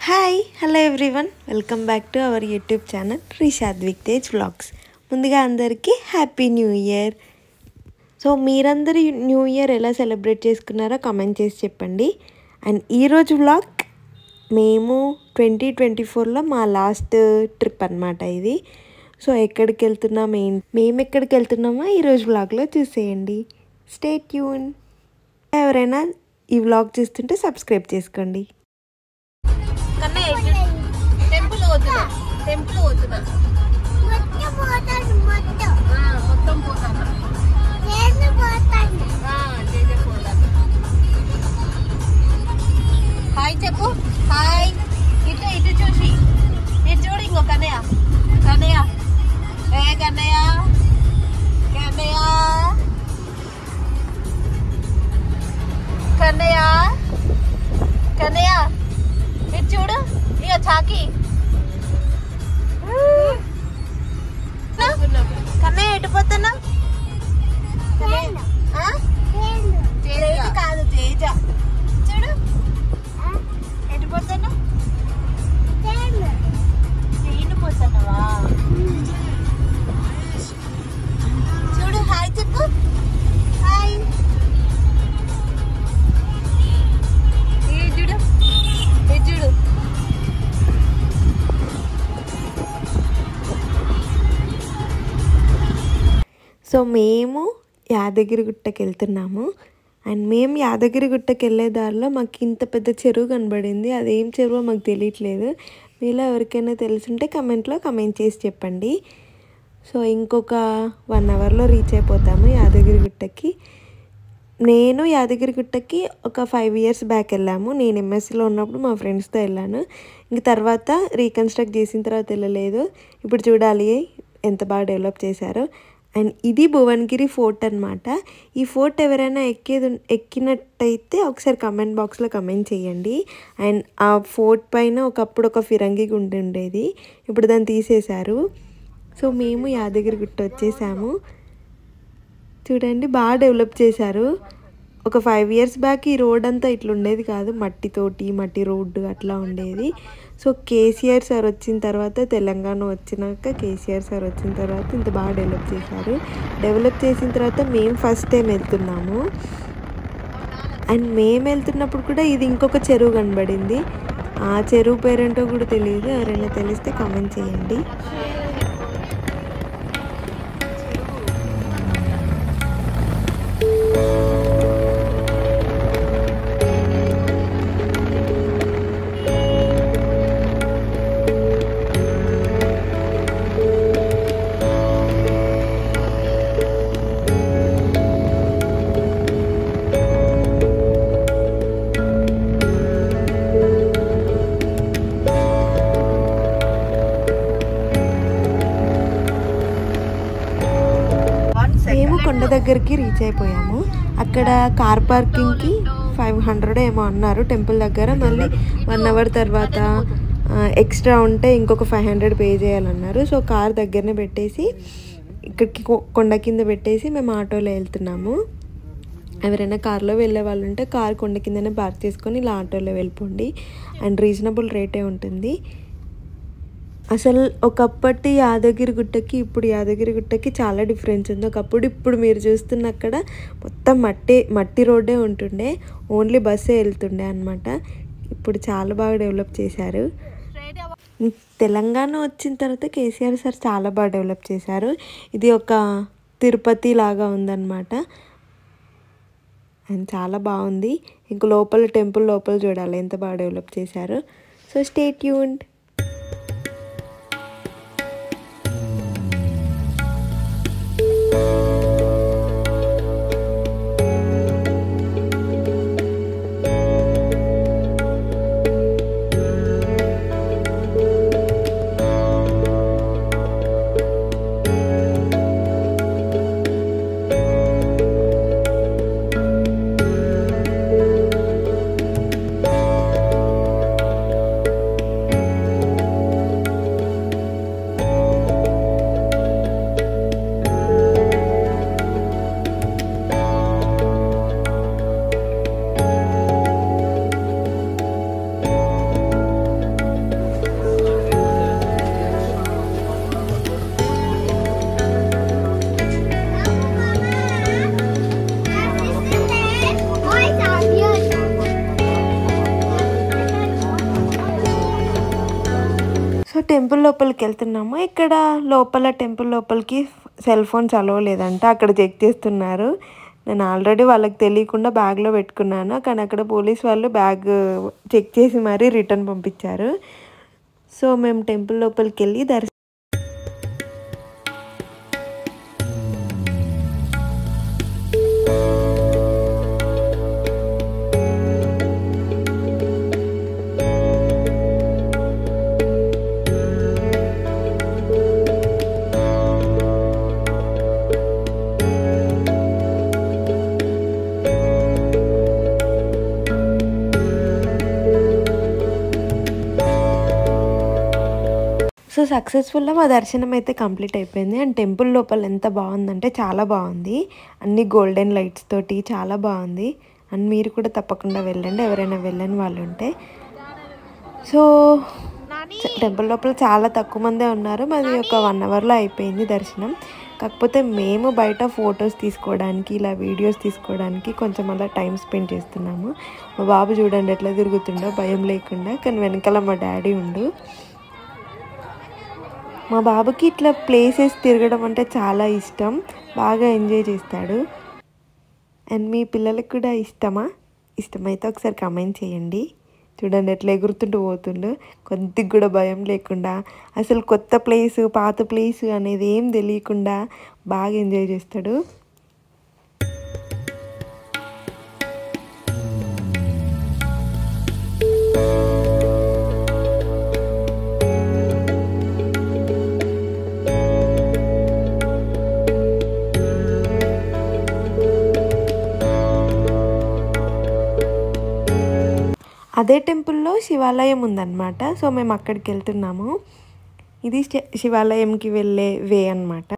Hi hello everyone, welcome back to our YouTube channel Rishadvik Tej vlogs. ముందుగా అందరికీ happy new year. So మీరందరూ new year ఎలా celebrate చేసుకున్నారో comment చేసి చెప్పండి. అండ్ ఈరోజు వ్లాగ్ మేము 2024లో మా లాస్ట్ ట్రిప్ అన్నమాట ఇది. సో ఎక్కడికి వెళ్తున్నాం, మేము ఎక్కడికి వెళ్తున్నామో ఈరోజు వ్లాగ్లో చూసేయండి. Stay tune. ఎవరైనా ఈ వ్లాగ్ చూస్తుంటే సబ్స్క్రైబ్ చేసుకోండి. టెంపుల్ పోతున్నా మొత్తం పోతాను. హాయ్ చెప్పు. హాయ్. ఇటు చూసి ఇటు చూడు. ఇంకో కన్నయ్య ఏ కన్నయ్య ఇటు చూడు. ఇక చాకి కన్నయ్య ఎటు పోతున్నా? కాదు తేజ. చూడు ఎటు పోతున్నా? ట్రైన్ పోతున్నావా? చూడు. హాయ్ చెప్పు. హాయ్. చూడు చూడు. సో మేము యాదగిరిగుట్టకి వెళ్తున్నాము. అండ్ మేము యాదగిరిగుట్టకి వెళ్ళే దారిలో మాకు ఇంత పెద్ద చెరువు కనబడింది. అదేం చెరువో మాకు తెలియట్లేదు. మీలో ఎవరికైనా తెలుసుంటే కమెంట్ చేసి చెప్పండి. సో ఇంకొక 1 అవర్లో రీచ్ అయిపోతాము యాదగిరిగుట్టకి. నేను యాదగిరిగుట్టకి ఒక 5 ఇయర్స్ బ్యాక్ వెళ్ళాము. నేను ఎంఎస్సిలో ఉన్నప్పుడు మా ఫ్రెండ్స్తో వెళ్ళాను. ఇంక తర్వాత రీకన్స్ట్రక్ట్ చేసిన తర్వాత వెళ్ళలేదు. ఇప్పుడు చూడాలి ఎంత బాగా డెవలప్ చేశారో. అండ్ ఇది భువనగిరి ఫోర్ట్ అనమాట. ఈ ఫోర్ట్ ఎవరైనా ఎక్కినట్టయితే ఒకసారి కమెంట్ బాక్స్లో కమెంట్ చేయండి. అండ్ ఆ ఫోర్ట్ పైన ఒకప్పుడు ఒక ఫిరంగి గుండె ఉండేది, ఇప్పుడు దాన్ని తీసేశారు. సో మేము యాదగిరిగుట్ట వచ్చేసాము. చూడండి బాగా డెవలప్ చేశారు. ఒక 5 ఇయర్స్ బ్యాక్ ఈ రోడ్ అంతా ఇట్లా ఉండేది కాదు, మట్టి రోడ్డు అట్లా ఉండేది. సో కేసీఆర్ సార్ వచ్చిన తర్వాత, తెలంగాణ వచ్చినాక కేసీఆర్ సార్ వచ్చిన తర్వాత ఇంత బాగా డెవలప్ చేశారు. డెవలప్ చేసిన తర్వాత మేము ఫస్ట్ టైం వెళ్తున్నాము. అండ్ మేము వెళ్తున్నప్పుడు కూడా ఇది ఇంకొక చెరువు కనబడింది. ఆ చెరువు పేరేంటో కూడా తెలియదు. ఎవరైనా తెలిస్తే కామెంట్ చేయండి. మేము కొండ దగ్గరికి రీచ్ అయిపోయాము. అక్కడ కార్ పార్కింగ్కి 500 ఏమో అన్నారు టెంపుల్ దగ్గర. మళ్ళీ 1 అవర్ తర్వాత ఎక్స్ట్రా ఉంటే ఇంకొక 500 పే చేయాలన్నారు. సో కార్ దగ్గరనే పెట్టేసి ఇక్కడికి కొండ కింద పెట్టేసి మేము ఆటోలో వెళ్తున్నాము. ఎవరైనా కార్లో వెళ్ళే వాళ్ళు ఉంటే కార్ కొండ కిందనే పార్క్ చేసుకొని ఇలా ఆటోలో వెళ్ళిపోండి. అండ్ రీజనబుల్ రేటే ఉంటుంది. అసలు ఒకప్పటి యాదగిరిగుట్టకి ఇప్పుడు యాదగిరిగుట్టకి చాలా డిఫరెన్స్ ఉంది. ఇప్పుడు మీరు చూస్తున్న అక్కడ మొత్తం మట్టి రోడ్డే ఉంటుండే, ఓన్లీ బస్సే వెళ్తుండే అనమాట. ఇప్పుడు చాలా బాగా డెవలప్ చేశారు. తెలంగాణ వచ్చిన తర్వాత కేసీఆర్ సార్ చాలా బాగా డెవలప్ చేశారు. ఇది ఒక తిరుపతి లాగా ఉందన్నమాట. అండ్ చాలా బాగుంది. ఇంక టెంపుల్ లోపల చూడాలి ఎంత బాగా డెవలప్ చేశారు. So stay tuned. So temple లోపలికి వెళ్తున్నాము. ఇక్కడ లోపల టెంపుల్ లోపలికి సెల్ ఫోన్స్ అలో లేదంట, అక్కడ చెక్ చేస్తున్నారు. నేను ఆల్రెడీ వాళ్ళకి తెలియకుండా బ్యాగ్లో పెట్టుకున్నాను, కానీ అక్కడ పోలీస్ వాళ్ళు బ్యాగ్ చెక్ చేసి మరీ రిటర్న్ పంపించారు. సో మేము టెంపుల్ లోపలికి వెళ్ళి సో సక్సెస్ఫుల్గా మా దర్శనం అయితే కంప్లీట్ అయిపోయింది. అండ్ టెంపుల్ లోపల ఎంత బాగుందంటే చాలా బాగుంది, అన్ని గోల్డెన్ లైట్స్ తోటి చాలా బాగుంది. అండ్ మీరు కూడా తప్పకుండా వెళ్ళండి, ఎవరైనా వెళ్ళని వాళ్ళు ఉంటే. సో టెంపుల్ లోపల చాలా తక్కువ మందే ఉన్నారు, మాది ఒక 1 అవర్లో అయిపోయింది దర్శనం. కాకపోతే మేము బయట ఫొటోస్ తీసుకోవడానికి, ఇలా వీడియోస్ తీసుకోవడానికి కొంచెం అలా టైం స్పెండ్ చేస్తున్నాము. మా బాబు చూడండి ఎట్లా తిరుగుతుండో భయం లేకుండా, కానీ వెనకాల మా డాడీ ఉండు. మా బాబుకి ఇట్లా ప్లేసెస్ తిరగడం అంటే చాలా ఇష్టం, బాగా ఎంజాయ్ చేస్తాడు. అండ్ మీ పిల్లలకు కూడా ఇష్టమైతే ఒకసారి కామెంట్ చేయండి. చూడండి ఎట్లా ఎగురుతుంటూ పోతుండో, కొద్దిగా కూడా భయం లేకుండా, అసలు కొత్త ప్లేసు పాత ప్లేసు అనేది ఏం తెలియకుండా బాగా ఎంజాయ్ చేస్తాడు. అదే టెంపుల్లో శివాలయం ఉందన్నమాట. సో మేము అక్కడికి వెళ్తున్నాము. ఇది శివాలయంకి వెళ్ళే వే అన్నమాట.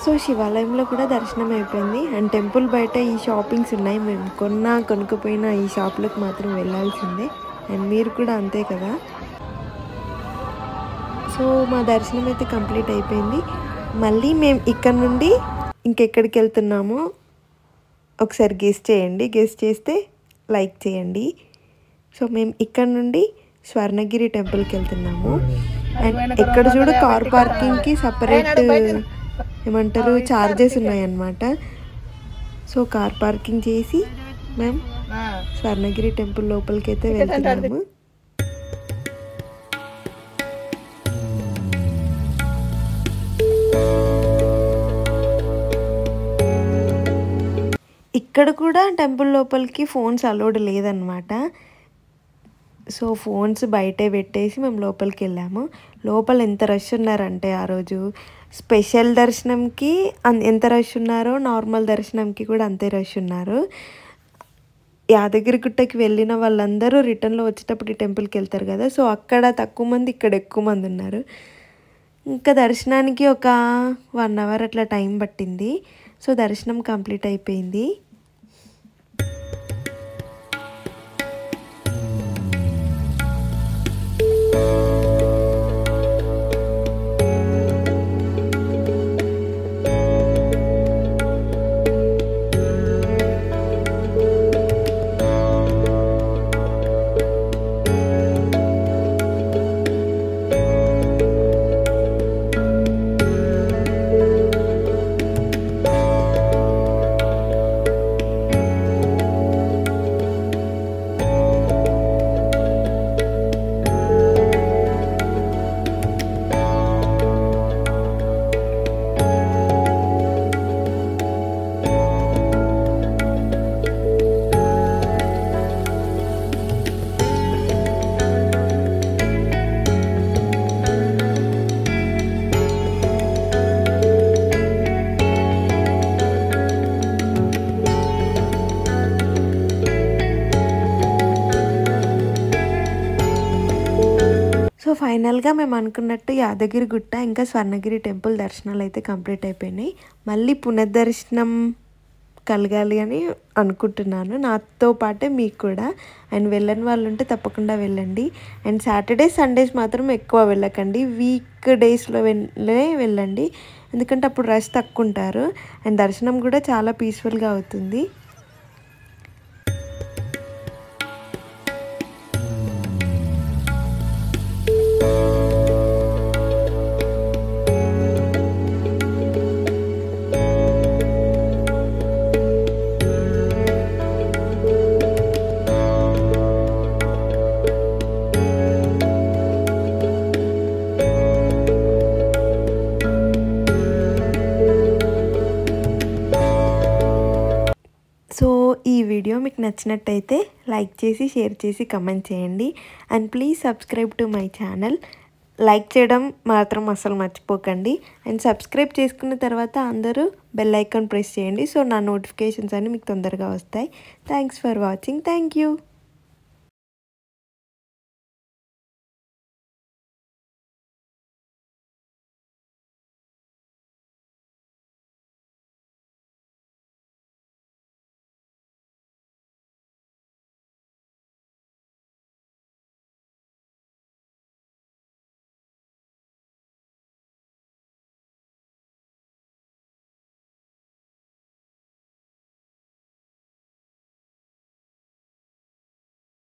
సో శివాలయంలో కూడా దర్శనం అయిపోయింది. అండ్ టెంపుల్ బయట ఈ షాపింగ్స్ ఉన్నాయి, మేము కొనుక్కపోయినా ఈ షాప్లకు మాత్రం వెళ్ళాల్సిందే. అండ్ మీరు కూడా అంతే కదా. సో మా దర్శనం అయితే కంప్లీట్ అయిపోయింది. మళ్ళీ మేము ఇక్కడ నుండి ఇంకెక్కడికి వెళ్తున్నామో ఒకసారి గెస్ చేయండి, గెస్ చేస్తే లైక్ చేయండి. సో మేము ఇక్కడ నుండి స్వర్ణగిరి టెంపుల్కి వెళ్తున్నాము. అండ్ ఎక్కడ చూడు కార్ పార్కింగ్కి సపరేట్ ఏమంటారు ఛార్జెస్ ఉన్నాయన్నమాట. సో కార్ పార్కింగ్ చేసి మేము స్వర్ణగిరి టెంపుల్ లోపలికి అయితే వెళ్తున్నాము. ఇక్కడ కూడా టెంపుల్ లోపలికి ఫోన్స్ అలౌడ్ లేదన్నమాట. సో ఫోన్స్ బయటే పెట్టేసి మేము లోపలికి వెళ్ళాము. లోపల ఎంత రష్ ఉన్నారంటే ఆ రోజు స్పెషల్ దర్శనంకి ఎంత రష్ ఉన్నారో నార్మల్ దర్శనంకి కూడా అంతే రష్ ఉన్నారు. యాదగిరిగుట్టకి వెళ్ళిన వాళ్ళందరూ రిటర్న్లో వచ్చేటప్పుడు ఈ టెంపుల్కి వెళ్తారు కదా, సో అక్కడ తక్కువ మంది ఇక్కడ ఎక్కువ మంది ఉన్నారు. ఇంకా దర్శనానికి ఒక 1 అవర్ అట్లా టైం పట్టింది. సో దర్శనం కంప్లీట్ అయిపోయింది. ఫైనల్గా మేము అనుకున్నట్టు యాదగిరి గుట్ట ఇంకా స్వర్ణగిరి టెంపుల్ దర్శనాలు అయితే కంప్లీట్ అయిపోయినాయి. మళ్ళీ పునర్దర్శనం కలగాలి అని అనుకుంటున్నాను, నాతో పాటే మీకు కూడా. అండ్ వెళ్ళని వాళ్ళు ఉంటే తప్పకుండా వెళ్ళండి. అండ్ సాటర్డే సండేస్ మాత్రం ఎక్కువ వెళ్ళకండి, వీక్ డేస్లో వెళ్ళండి, ఎందుకంటే అప్పుడు రష్ తక్కువ ఉంటారు అండ్ దర్శనం కూడా చాలా పీస్ఫుల్గా అవుతుంది. సో ఈ వీడియో మీకు నచ్చినట్టయితే లైక్ చేసి, షేర్ చేసి, కమెంట్ చేయండి. And please subscribe to my channel. Like చేయడం మాత్రం అసలు మర్చిపోకండి. అండ్ సబ్స్క్రైబ్ చేసుకున్న తర్వాత అందరూ బెల్ ఐకాన్ ప్రెస్ చేయండి, సో నా నోటిఫికేషన్స్ అన్నీ మీకు తొందరగా వస్తాయి. Thanks for watching. Thank you.